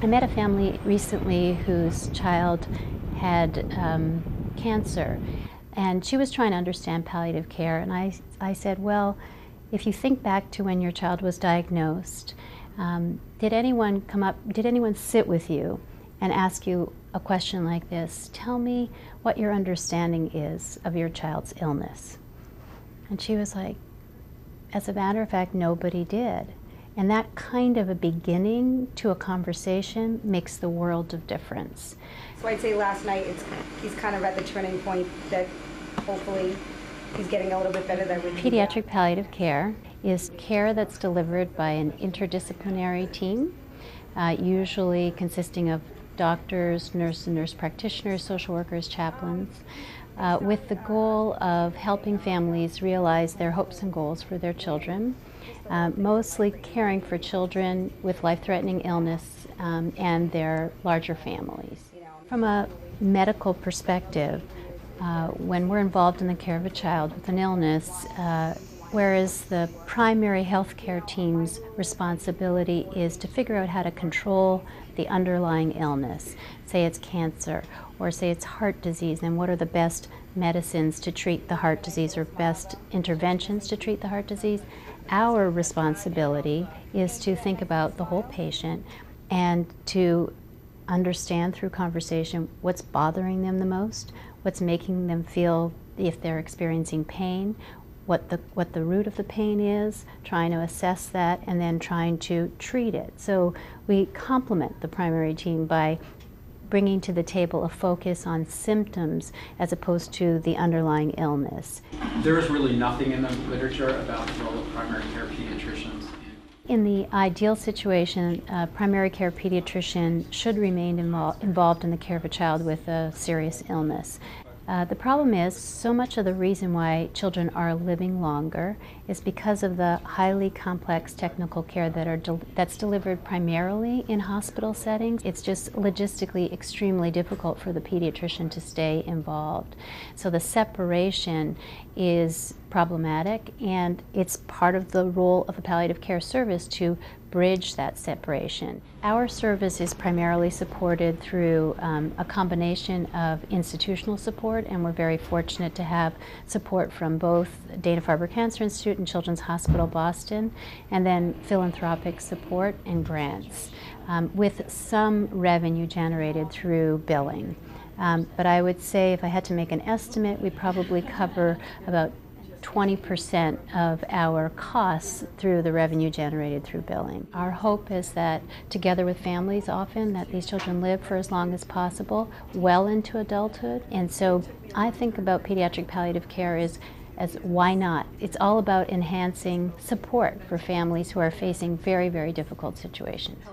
I met a family recently whose child had cancer, and she was trying to understand palliative care, and I said, well, if you think back to when your child was diagnosed, did anyone sit with you and ask you a question like this? Tell me what your understanding is of your child's illness. And she was like, as a matter of fact, nobody did. And that kind of a beginning to a conversation makes the world of difference. So I'd say last night he's kind of at the turning point that hopefully he's getting a little bit better. Pediatric palliative care is care that's delivered by an interdisciplinary team, usually consisting of doctors, nurse and nurse practitioners, social workers, chaplains, with the goal of helping families realize their hopes and goals for their children, mostly caring for children with life-threatening illness and their larger families. From a medical perspective, when we're involved in the care of a child with an illness, whereas the primary healthcare team's responsibility is to figure out how to control the underlying illness, say it's cancer, or say it's heart disease, and what are the best medicines to treat the heart disease or best interventions to treat the heart disease. Our responsibility is to think about the whole patient and to understand through conversation what's bothering them the most, what's making them feel, if they're experiencing pain, what the root of the pain is, trying to assess that, and then trying to treat it. So we complement the primary team by bringing to the table a focus on symptoms as opposed to the underlying illness. There is really nothing in the literature about the role of primary care pediatricians. In the ideal situation, a primary care pediatrician should remain involved in the care of a child with a serious illness. The problem is, so much of the reason why children are living longer is because of the highly complex technical care that's delivered primarily in hospital settings. It's just logistically extremely difficult for the pediatrician to stay involved. So the separation is problematic, and it's part of the role of a palliative care service to bridge that separation. Our service is primarily supported through a combination of institutional support, and we're very fortunate to have support from both Dana-Farber Cancer Institute and Children's Hospital Boston, and then philanthropic support and grants, with some revenue generated through billing. But I would say, if I had to make an estimate, we probably cover about 20% of our costs through the revenue generated through billing. Our hope is that, together with families often, that these children live for as long as possible, well into adulthood. And so I think about pediatric palliative care as why not? It's all about enhancing support for families who are facing very, very difficult situations.